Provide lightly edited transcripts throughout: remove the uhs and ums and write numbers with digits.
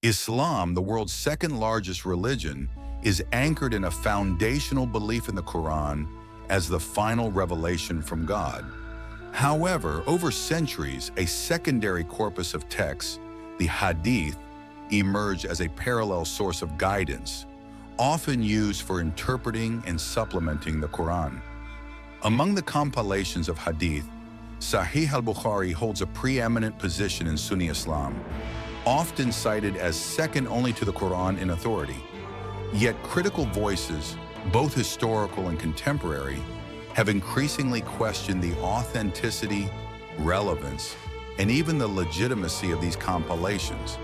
Islam, the world's second largest religion, is anchored in a foundational belief in the Quran as the final revelation from God. However, over centuries, a secondary corpus of texts, the Hadith, emerged as a parallel source of guidance, often used for interpreting and supplementing the Quran. Among the compilations of Hadith, Sahih al-Bukhari holds a preeminent position in Sunni Islam, often cited as second only to the Quran in authority. Yet critical voices, both historical and contemporary, have increasingly questioned the authenticity, relevance, and even the legitimacy of these compilations,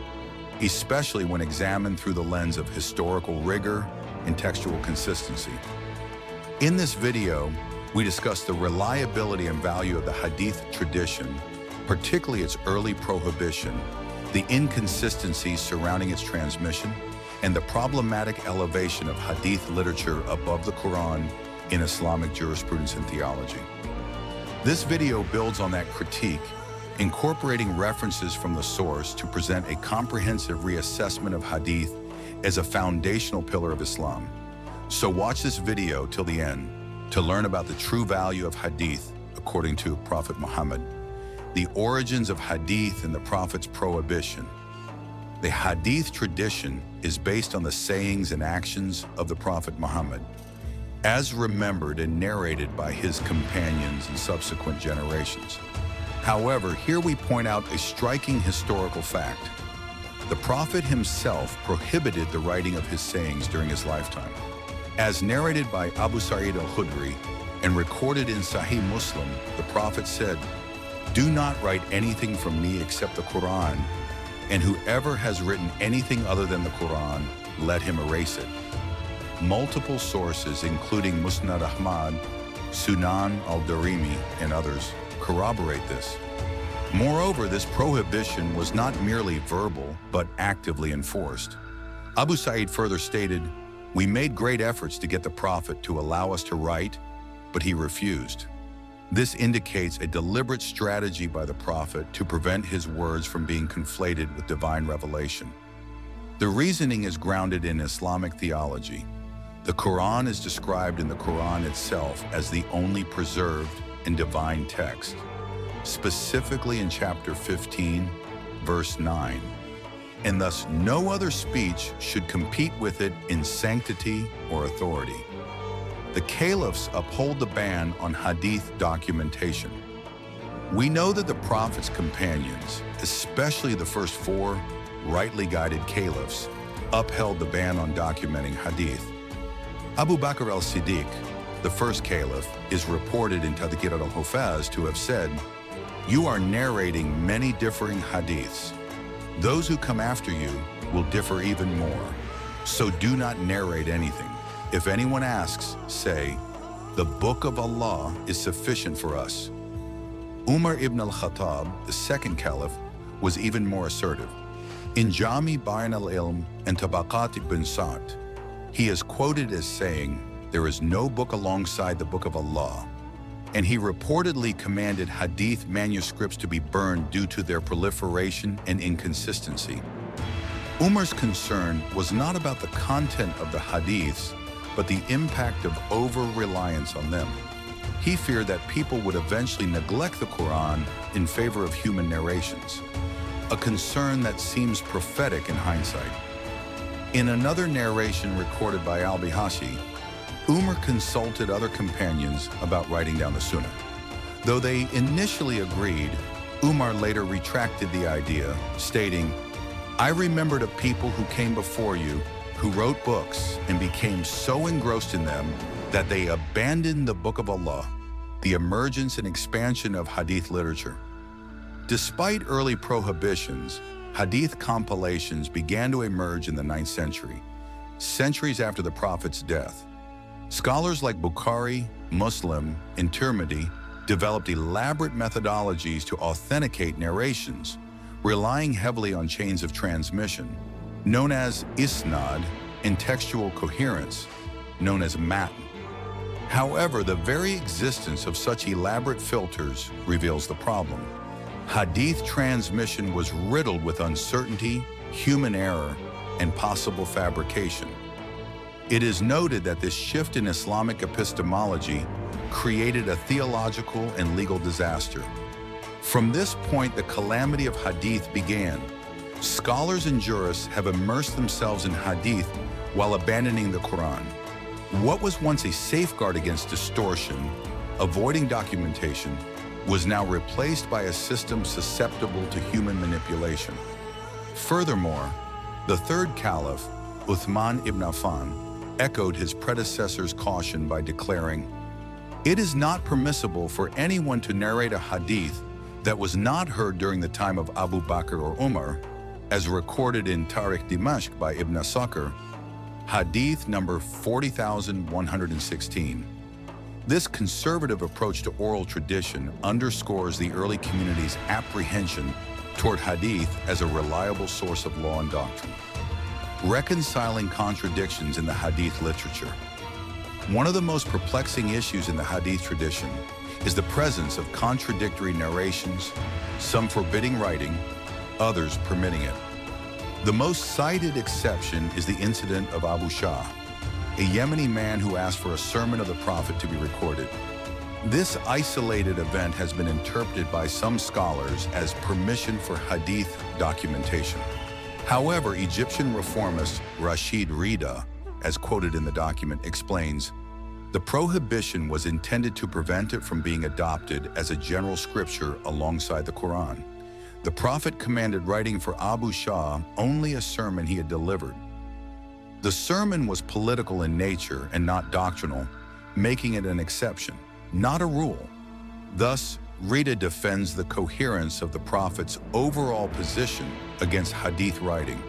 especially when examined through the lens of historical rigor and textual consistency. In this video, we discuss the reliability and value of the Hadith tradition, particularly its early prohibition, the inconsistencies surrounding its transmission, and the problematic elevation of Hadith literature above the Quran in Islamic jurisprudence and theology. This video builds on that critique, incorporating references from the source to present a comprehensive reassessment of Hadith as a foundational pillar of Islam. So watch this video till the end to learn about the true value of Hadith according to Prophet Muhammad, the origins of Hadith and the Prophet's prohibition. The Hadith tradition is based on the sayings and actions of the Prophet Muhammad, as remembered and narrated by his companions in subsequent generations. However, here we point out a striking historical fact. The Prophet himself prohibited the writing of his sayings during his lifetime. As narrated by Abu Sa'id al-Khudri and recorded in Sahih Muslim, the Prophet said, "Do not write anything from me except the Quran, and whoever has written anything other than the Quran, let him erase it." Multiple sources, including Musnad Ahmad, Sunan al-Darimi, and others, corroborate this. Moreover, this prohibition was not merely verbal, but actively enforced. Abu Sa'id further stated, "We made great efforts to get the Prophet to allow us to write, but he refused." This indicates a deliberate strategy by the Prophet to prevent his words from being conflated with divine revelation. The reasoning is grounded in Islamic theology. The Quran is described in the Quran itself as the only preserved and divine text, specifically in chapter 15, verse 9. And thus no other speech should compete with it in sanctity or authority. The caliphs uphold the ban on Hadith documentation. We know that the Prophet's companions, especially the first four rightly guided caliphs, upheld the ban on documenting Hadith. Abu Bakr al-Siddiq, the first caliph, is reported in Tadhkir al-Hufaz to have said, "You are narrating many differing hadiths. Those who come after you will differ even more, so do not narrate anything. If anyone asks, say, 'The Book of Allah is sufficient for us.'" Umar ibn al-Khattab, the second caliph, was even more assertive. In Jami Bayan al-Ilm and Tabaqat ibn Sa'd, he is quoted as saying, "There is no book alongside the Book of Allah," and he reportedly commanded Hadith manuscripts to be burned due to their proliferation and inconsistency. Umar's concern was not about the content of the Hadiths, but the impact of over-reliance on them. He feared that people would eventually neglect the Quran in favor of human narrations, a concern that seems prophetic in hindsight. In another narration recorded by al-Bihashi, Umar consulted other companions about writing down the Sunnah. Though they initially agreed, Umar later retracted the idea, stating, "I remembered of people who came before you who wrote books and became so engrossed in them that they abandoned the Book of Allah, the emergence and expansion of Hadith literature." Despite early prohibitions, Hadith compilations began to emerge in the 9th century, centuries after the Prophet's death. Scholars like Bukhari, Muslim, and Tirmidhi developed elaborate methodologies to authenticate narrations, relying heavily on chains of transmission, known as isnad, and textual coherence, known as matn. However, the very existence of such elaborate filters reveals the problem. Hadith transmission was riddled with uncertainty, human error, and possible fabrication. It is noted that this shift in Islamic epistemology created a theological and legal disaster. From this point, the calamity of Hadith began. Scholars and jurists have immersed themselves in Hadith while abandoning the Quran. What was once a safeguard against distortion, avoiding documentation, was now replaced by a system susceptible to human manipulation. Furthermore, the third caliph, Uthman ibn Affan, echoed his predecessor's caution by declaring, "It is not permissible for anyone to narrate a hadith that was not heard during the time of Abu Bakr or Umar, as recorded in Tarikh Dimashq by Ibn Asakir, Hadith number 40,116. This conservative approach to oral tradition underscores the early community's apprehension toward Hadith as a reliable source of law and doctrine. Reconciling contradictions in the Hadith literature. One of the most perplexing issues in the Hadith tradition is the presence of contradictory narrations, some forbidding writing, others permitting it. The most cited exception is the incident of Abu Shah, a Yemeni man who asked for a sermon of the Prophet to be recorded. This isolated event has been interpreted by some scholars as permission for Hadith documentation. However, Egyptian reformist Rashid Rida, as quoted in the document, explains, the prohibition was intended to prevent it from being adopted as a general scripture alongside the Quran. The Prophet commanded writing for Abu Shah only a sermon he had delivered. The sermon was political in nature and not doctrinal, making it an exception, not a rule. Thus, Rida defends the coherence of the Prophet's overall position against Hadith writing.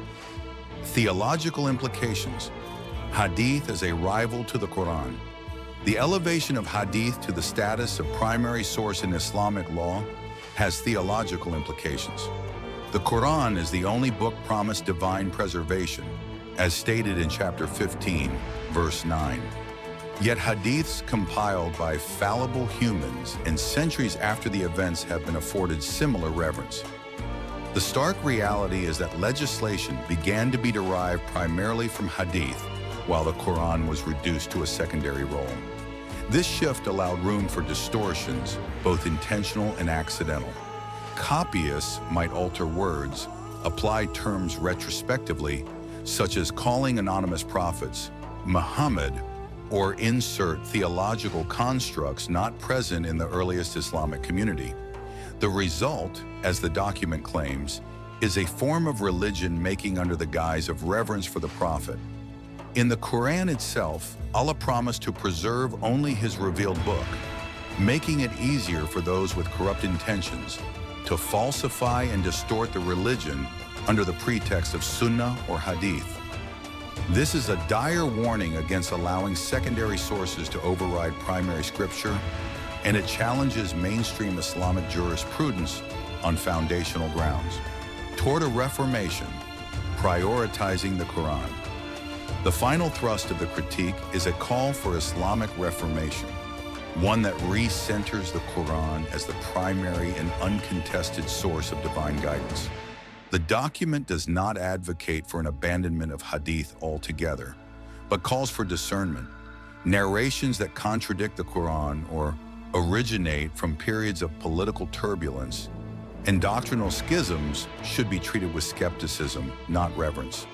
Theological implications. Hadith as a rival to the Quran. The elevation of Hadith to the status of primary source in Islamic law has theological implications. The Quran is the only book promised divine preservation, as stated in chapter 15, verse 9. Yet hadiths compiled by fallible humans and centuries after the events have been afforded similar reverence. The stark reality is that legislation began to be derived primarily from hadith, while the Quran was reduced to a secondary role. This shift allowed room for distortions, both intentional and accidental. Copyists might alter words, apply terms retrospectively, such as calling anonymous prophets Muhammad, or insert theological constructs not present in the earliest Islamic community. The result, as the document claims, is a form of religion making under the guise of reverence for the Prophet. In the Quran itself, Allah promised to preserve only His revealed book, making it easier for those with corrupt intentions to falsify and distort the religion under the pretext of Sunnah or Hadith. This is a dire warning against allowing secondary sources to override primary scripture, and it challenges mainstream Islamic jurisprudence on foundational grounds. Toward a Reformation, prioritizing the Quran. The final thrust of the critique is a call for Islamic reformation, one that re-centers the Quran as the primary and uncontested source of divine guidance. The document does not advocate for an abandonment of Hadith altogether, but calls for discernment. Narrations that contradict the Quran or originate from periods of political turbulence and doctrinal schisms should be treated with skepticism, not reverence.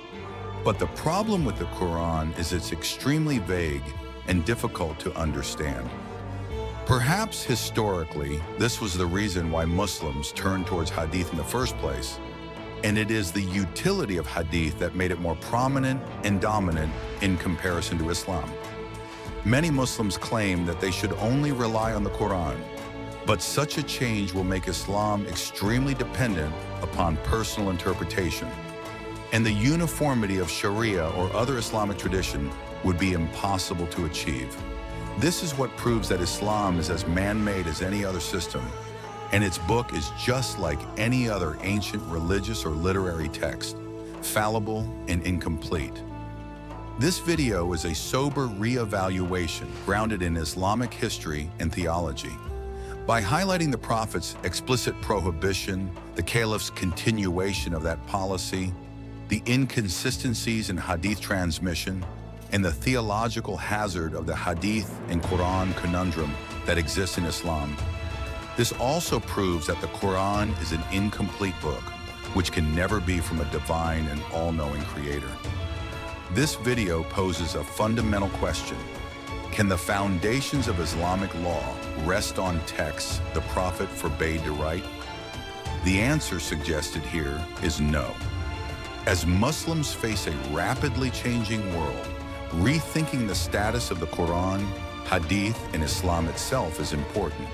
But the problem with the Quran is it's extremely vague and difficult to understand. Perhaps historically, this was the reason why Muslims turned towards Hadith in the first place, and it is the utility of Hadith that made it more prominent and dominant in comparison to Islam. Many Muslims claim that they should only rely on the Quran, but such a change will make Islam extremely dependent upon personal interpretation, and the uniformity of Sharia or other Islamic tradition would be impossible to achieve. This is what proves that Islam is as man-made as any other system, and its book is just like any other ancient religious or literary text, fallible and incomplete. This video is a sober re-evaluation grounded in Islamic history and theology. By highlighting the Prophet's explicit prohibition, the caliph's continuation of that policy, the inconsistencies in Hadith transmission, and the theological hazard of the Hadith and Quran conundrum that exists in Islam. This also proves that the Quran is an incomplete book, which can never be from a divine and all-knowing creator. This video poses a fundamental question. Can the foundations of Islamic law rest on texts the Prophet forbade to write? The answer suggested here is no. As Muslims face a rapidly changing world, rethinking the status of the Quran, Hadith, and Islam itself is important.